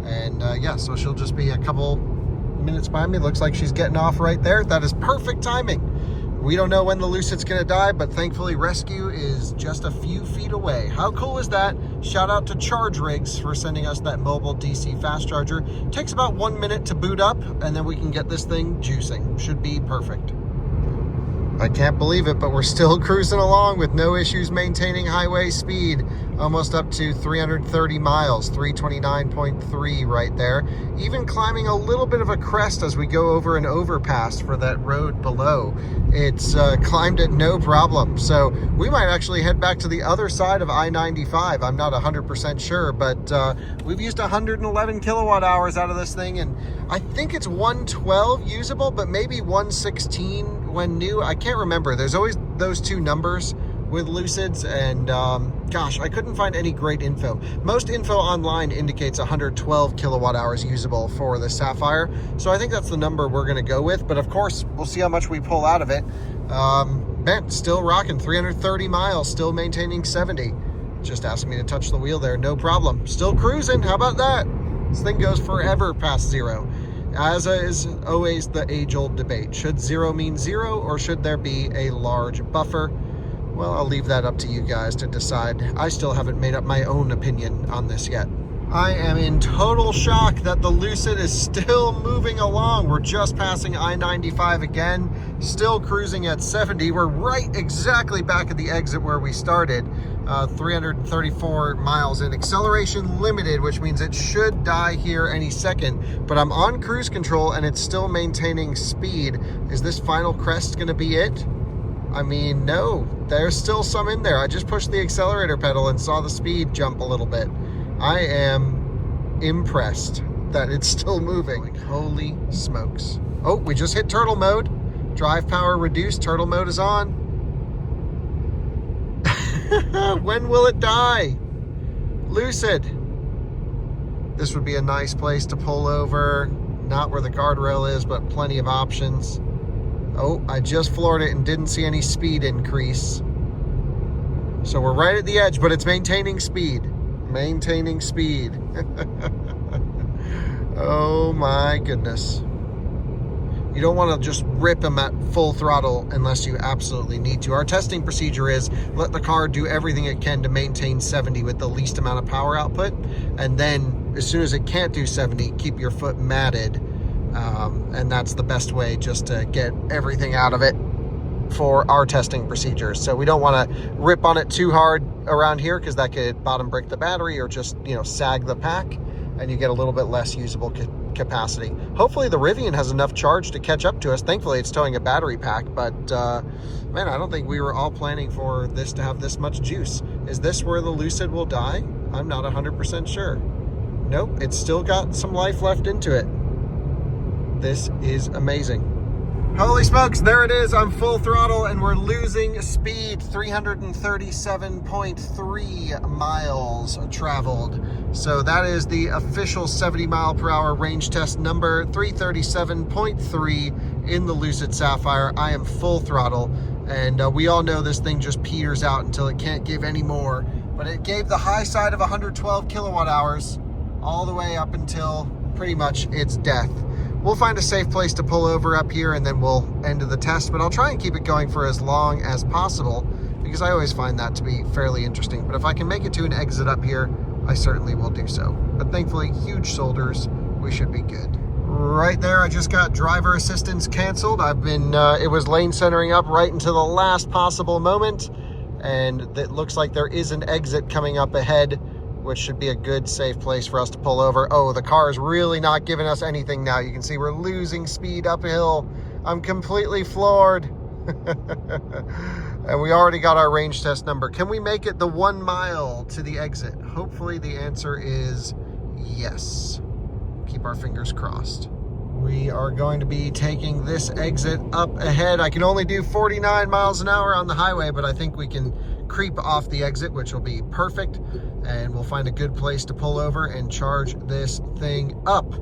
And yeah, so she'll just be a couple minutes behind me. Looks like she's getting off right there. That is perfect timing. We don't know when the Lucid's gonna die, but thankfully rescue is just a few feet away. How cool is that? Shout out to Charge Rigs for sending us that mobile DC fast charger. Takes about 1 minute to boot up, and then we can get this thing juicing. Should be perfect. I can't believe it, but we're still cruising along with no issues maintaining highway speed. Almost up to 330 miles, 329.3 right there. Even climbing a little bit of a crest as we go over an overpass for that road below. It's climbed it no problem. So we might actually head back to the other side of I-95. I'm not 100% sure, but we've used 111 kilowatt hours out of this thing, and I think it's 112 usable, but maybe 116 when new. I can't remember. There's always those two numbers with Lucids, and gosh, I couldn't find any great info. Most info online indicates 112 kilowatt hours usable for the Sapphire, so I think that's the number we're gonna go with, but of course, we'll see how much we pull out of it. Man, still rocking 330 miles, still maintaining 70. Just asked me to touch the wheel there, no problem. Still cruising, how about that? This thing goes forever past 0. As is always the age-old debate. Should 0 mean 0, or should there be a large buffer? Well, I'll leave that up to you guys to decide. I still haven't made up my own opinion on this yet. I am in total shock that the Lucid is still moving along. We're just passing I-95 again, still cruising at 70. We're right exactly back at the exit where we started. 334 miles in. Acceleration limited, which means it should die here any second, but I'm on cruise control and it's still maintaining speed. Is this final crest gonna be it? I mean, no, there's still some in there. I just pushed the accelerator pedal and saw the speed jump a little bit. I am impressed that it's still moving. Like, holy smokes. Oh, we just hit turtle mode. Drive power reduced, turtle mode is on. When will it die? Lucid. This would be a nice place to pull over. Not where the guardrail is, but plenty of options. Oh, I just floored it and didn't see any speed increase. So we're right at the edge, but it's maintaining speed. Maintaining speed. Oh my goodness. You don't want to just rip them at full throttle unless you absolutely need to. Our testing procedure is let the car do everything it can to maintain 70 with the least amount of power output. And then as soon as it can't do 70, keep your foot matted. And that's the best way just to get everything out of it for our testing procedures. So we don't want to rip on it too hard around here because that could bottom break the battery or just, you know, sag the pack, and you get a little bit less usable capacity. Hopefully the Rivian has enough charge to catch up to us. Thankfully it's towing a battery pack, but man, I don't think we were all planning for this to have this much juice. Is this where the Lucid will die? I'm not 100% sure. Nope, it's still got some life left into it. This is amazing. Holy smokes, there it is. I'm full throttle and we're losing speed. 337.3 miles traveled. So that is the official 70 mile per hour range test number, 337.3 in the Lucid Sapphire. I am full throttle, and we all know this thing just peters out until it can't give any more. But it gave the high side of 112 kilowatt hours all the way up until pretty much its death. We'll find a safe place to pull over up here and then we'll end the test, but I'll try and keep it going for as long as possible because I always find that to be fairly interesting. But if I can make it to an exit up here, I certainly will do so. But thankfully, huge shoulders, we should be good. Right there, I just got driver assistance canceled. I've been, it was lane centering up right into the last possible moment, and it looks like there is an exit coming up ahead, which should be a good, safe place for us to pull over. Oh, the car is really not giving us anything now. You can see we're losing speed uphill. I'm completely floored. And we already got our range test number. Can we make it the 1 mile to the exit? Hopefully the answer is yes. Keep our fingers crossed. We are going to be taking this exit up ahead. I can only do 49 miles an hour on the highway, but I think we can creep off the exit, which will be perfect. And we'll find a good place to pull over and charge this thing up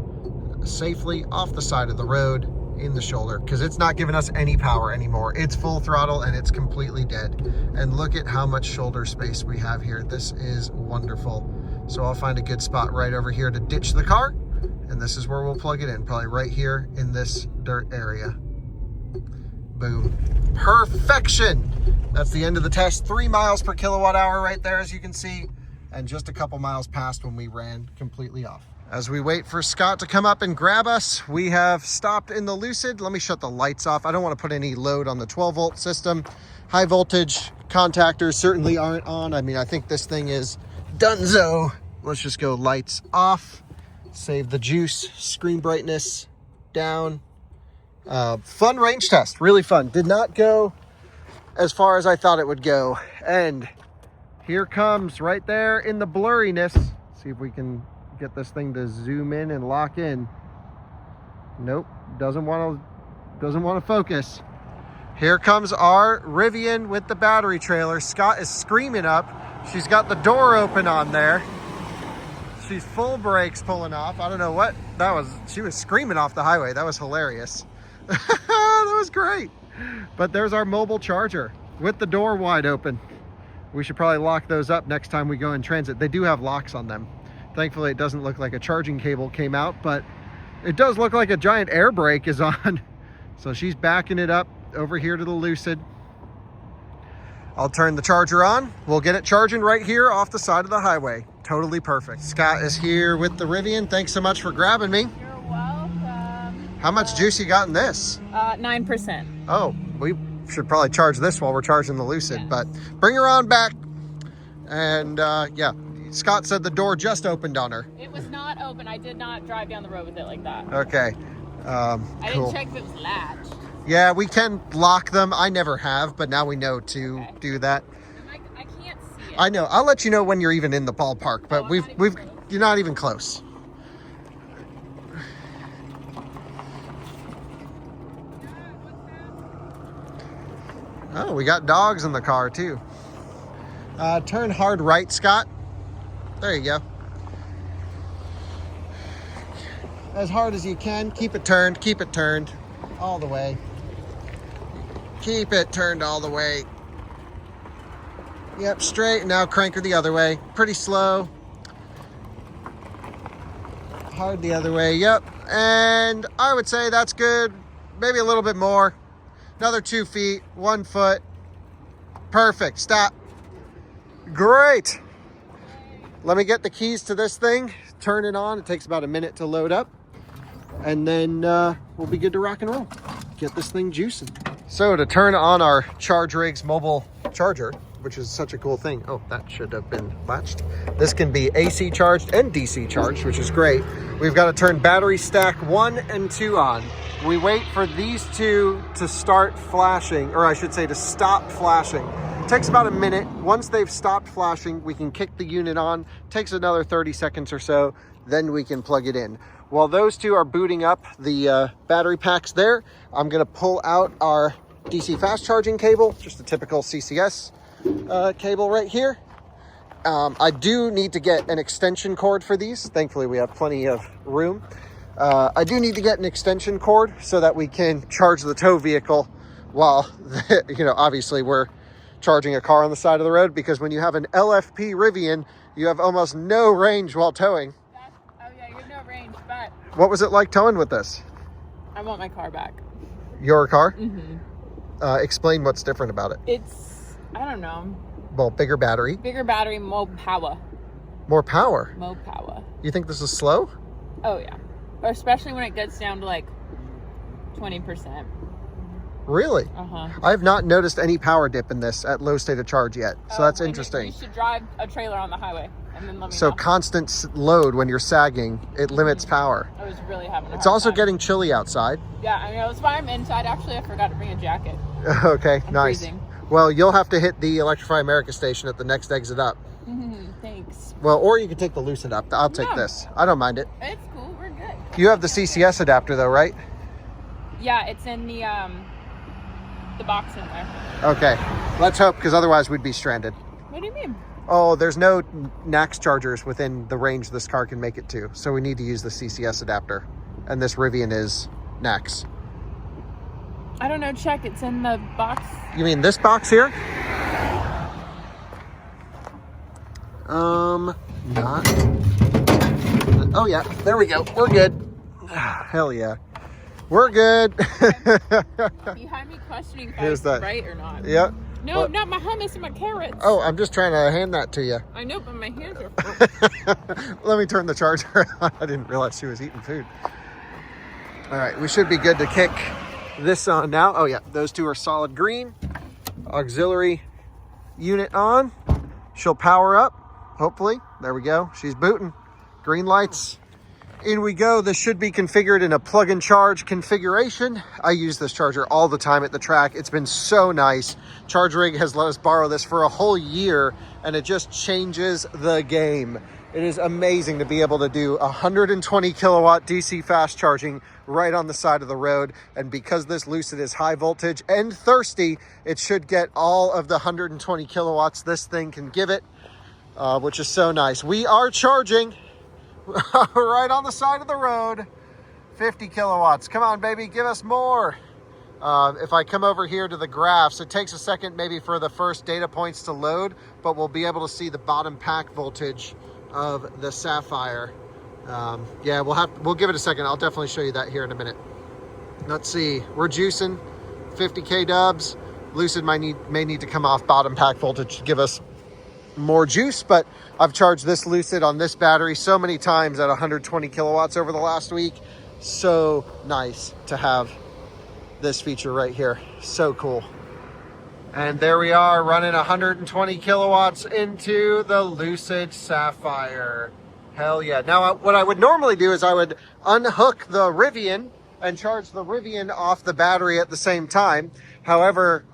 safely off the side of the road in the shoulder, because it's not giving us any power anymore. It's full throttle and it's completely dead. And look at how much shoulder space we have here. This is wonderful. So I'll find a good spot right over here to ditch the car, and this is where we'll plug it in, probably right here in this dirt area. Boom. Perfection. That's the end of the test. 3 miles per kilowatt hour right there, as you can see, and just a couple miles past when we ran completely off. As we wait for Scott to come up and grab us, we have stopped in the Lucid. Let me shut the lights off. I don't want to put any load on the 12 volt system. High voltage contactors certainly aren't on. I mean, I think this thing is donezo. Let's just go lights off, save the juice, screen brightness down. Fun range test, really fun. Did not go as far as I thought it would go. And here comes right there in the blurriness. See if we can get this thing to zoom in and lock in. Nope, doesn't want to focus. Here comes our Rivian with the battery trailer. Scott is screaming up. She's got the door open on there. She's full brakes pulling off. I don't know what that was. She was screaming off the highway. That was hilarious. That was great. But there's our mobile charger with the door wide open. We should probably lock those up next time we go in transit. They do have locks on them. Thankfully, it doesn't look like a charging cable came out, but it does look like a giant air brake is on. So she's backing it up over here to the Lucid. I'll turn the charger on. We'll get it charging right here off the side of the highway. Totally perfect. Scott is here with the Rivian. Thanks so much for grabbing me. You're welcome. How much juice you got in this? 9%. Oh, we should probably charge this while we're charging the Lucid, Yes. but bring her on back. And yeah, Scott said the door just opened on her. It was not open. I did not drive down the road with it like that. Okay. I Cool. didn't check if it was latched. Yeah, we can lock them. I never have, but now we know to do that. I can't see it. I know. I'll let you know when you're even in the ballpark, but I'm not even close. you're not even close. Oh, we got dogs in the car too. Turn hard right, Scott. There you go. As hard as you can. Keep it turned all the way. Keep it turned all the way. Yep, straight. Now crank her the other way. Pretty slow. Hard the other way. Yep. And I would say that's good. maybe a little bit more. Another 2 feet, 1 foot. Perfect, stop. Great. Let me get the keys to this thing, turn it on. It takes about a minute to load up. And then we'll be good to rock and roll. Get this thing juicing. So to turn on our Charge Rig's mobile charger, which is such a cool thing. Oh, that should have been latched. This can be AC charged and DC charged, which is great. We've got to turn battery stack 1 and 2 on. We wait for these two to start flashing, or I should say to stop flashing. It takes about a minute. Once they've stopped flashing, we can kick the unit on. Takes another 30 seconds or so, then we can plug it in. While those two are booting up the battery packs there, I'm gonna pull out our DC fast charging cable, just a typical CCS cable right here. I do need to get an extension cord for these. Thankfully, we have plenty of room. I do need to get an extension cord so that we can charge the tow vehicle while, obviously we're charging a car on the side of the road, because when you have an LFP Rivian, you have almost no range while towing. Oh yeah, you have no range, but... What was it like towing with this? I want my car back. Your car? Mm-hmm. Explain what's different about it. It's, I don't know. Well, bigger battery. Bigger battery, more power. More power? More power. You think this is slow? Oh yeah. Especially when it gets down to like 20%. Really? Uh-huh. I have not noticed any power dip in this at low state of charge yet. So that's interesting. You should drive a trailer on the highway and then let me So know. constant load when you're sagging, it limits power. I was really having a hard It's also time. getting chilly outside. Yeah, I mean, that's why I'm inside. Actually, I forgot to bring a jacket. Okay, I'm nice. freezing. Well, you'll have to hit the Electrify America station at the next exit up. Thanks. Well, or you can take the Lucid up. I'll take No. this. I don't mind it. It's cool. We're good. You have the CCS adapter though, right? Yeah, it's in the box in there. Okay, let's hope, because otherwise we'd be stranded. What do you mean? Oh, there's no NACS chargers within the range this car can make it to. So we need to use the CCS adapter. And this Rivian is NACS. I don't know. Check. It's in the box. You mean this box here? Not. Oh yeah, there we go. We're good. Hell yeah. We're good. Behind me questioning if I Here's was that. right or not. Yep. No, What? not my hummus and my carrots. Oh, I'm just trying to hand that to you. I know, but my hands are full. Let me turn the charger on. I didn't realize she was eating food. All right, we should be good to kick this on now. Oh yeah, those two are solid green. Auxiliary unit on. She'll power up, hopefully. There we go. She's booting. Green lights. In we go. This should be configured in a plug and charge configuration. I use this charger all the time at the track. It's been so nice. Charge Rig has let us borrow this for a whole year, and it just changes the game. It is amazing to be able to do 120 kilowatt DC fast charging right on the side of the road. And because this Lucid is high voltage and thirsty, it should get all of the 120 kilowatts this thing can give it, which is so nice. We are charging right on the side of the road, 50 kilowatts. Come on, baby, give us more. If I come over here to the graphs, it takes a second maybe for the first data points to load, but we'll be able to see the bottom pack voltage of the Sapphire. Yeah, we'll give it a second. I'll definitely show you that here in a minute. Let's see, we're juicing 50K dubs. Lucid may need to come off bottom pack voltage to give us more juice, but I've charged this Lucid on this battery so many times at 120 kilowatts over the last week. So nice to have this feature right here. So cool. And there we are, running 120 kilowatts into the Lucid Sapphire. Hell yeah. Now, what I would normally do is I would unhook the Rivian and charge the Rivian off the battery at the same time. However,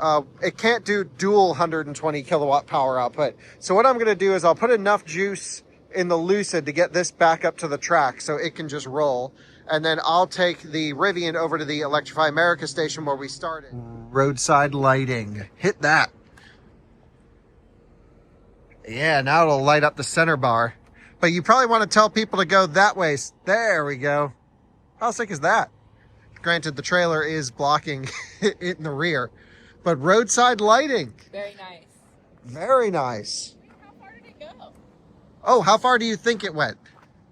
it can't do dual 120 kilowatt power output. So what I'm gonna do is I'll put enough juice in the Lucid to get this back up to the track so it can just roll. And then I'll take the Rivian over to the Electrify America station where we started. Roadside lighting, hit that. Yeah, now it'll light up the center bar. But you probably wanna tell people to go that way. There we go. How sick is that? Granted, the trailer is blocking it in the rear, but roadside lighting. Very nice. Very nice. How far did it go? Oh, how far do you think it went?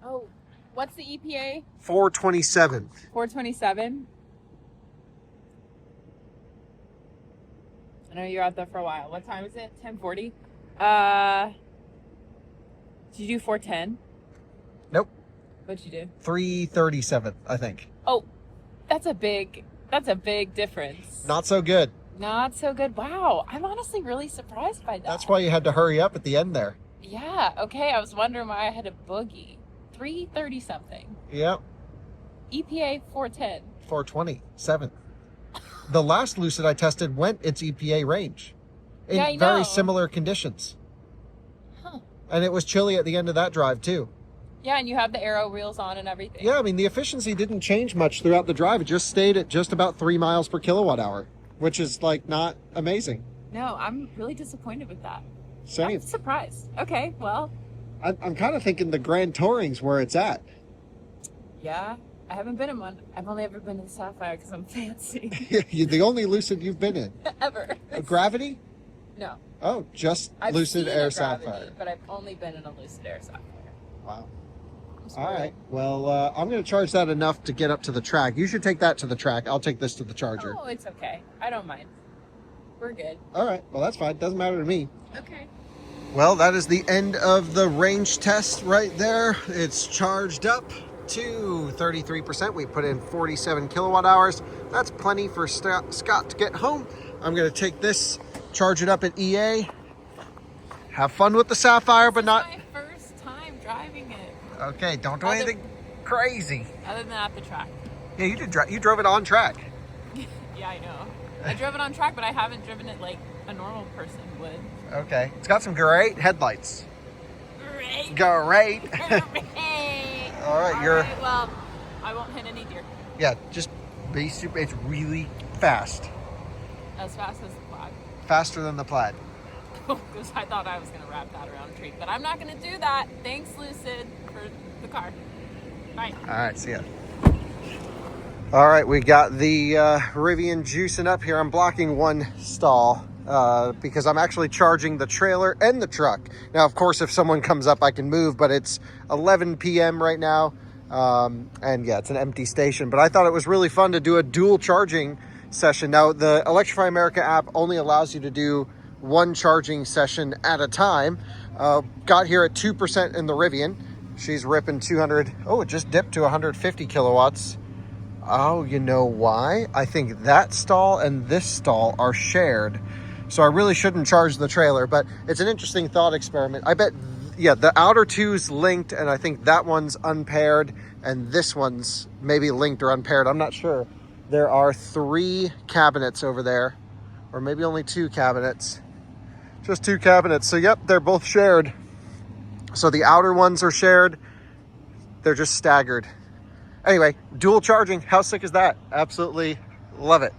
Oh, what's the EPA? 427. 427. I know you're out there for a while. What time is it? 10:40. Did you do 410? Nope. What'd you do? 337, I think. Oh, that's a big difference. Not so good. Not so good. Wow, I'm honestly really surprised by that. That's why you had to hurry up at the end there. Yeah. Okay. I was wondering why I had a boogie. 330 something. Yep. EPA 410. 427. The last Lucid I tested went its EPA range in Yeah, I know. very similar conditions. Huh. And it was chilly at the end of that drive too. Yeah, and you have the aero wheels on and everything. Yeah, I mean, the efficiency didn't change much throughout the drive. It just stayed at just about 3 miles per kilowatt hour, which is like not amazing. No, I'm really disappointed with that. Same. I'm surprised. Okay, well, I'm kind of thinking the Grand Touring's where it's at. yeah, I haven't been in one. I've only ever been in the Sapphire because I'm fancy. You're the only Lucid you've been in. Ever. A Gravity? No. Oh, just I've Lucid seen Air a Gravity, Sapphire. but I've only been in a Lucid Air Sapphire. Wow. I'm All spoiled. right. Well, I'm going to charge that enough to get up to the track. You should take that to the track. I'll take this to the charger. Oh, it's okay. I don't mind. We're good. All right. Well, that's fine. Doesn't matter to me. Okay. Well, that is the end of the range test right there. It's charged up to 33%. We put in 47 kilowatt hours. That's plenty for Scott to get home. I'm going to take this, charge it up at EA, have fun with the Sapphire, but not... This is my first time driving it. Okay, don't do anything crazy. Other than at the track. Yeah, you did. You drove it on track. Yeah, I know. I drove it on track, but I haven't driven it like a normal person would. Okay, it's got some great headlights. Great. Great. Great. All right, Well, I won't hit any deer. Yeah, just be super. It's really fast. As fast as the Plaid. Faster than the Plaid. Because I thought I was going to wrap that around a tree. But I'm not going to do that. Thanks, Lucid, for the car. Bye. All right, see ya. All right, we got the Rivian juicing up here. I'm blocking one stall because I'm actually charging the trailer and the truck. Now, of course, if someone comes up, I can move, but it's 11 p.m. right now. And yeah, it's an empty station. But I thought it was really fun to do a dual charging session. Now, the Electrify America app only allows you to do one charging session at a time. Got here at 2% in the Rivian. She's ripping 200. Oh, it just dipped to 150 kilowatts. Oh, you know why? I think that stall and this stall are shared. So I really shouldn't charge the trailer, but it's an interesting thought experiment. I bet, yeah, the outer two's linked, and I think that one's unpaired, and this one's maybe linked or unpaired. I'm not sure. There are 3 cabinets over there, or maybe only 2 cabinets. Just 2 cabinets. So yep, they're both shared. So the outer ones are shared. They're just staggered. Anyway, dual charging. How sick is that? Absolutely love it.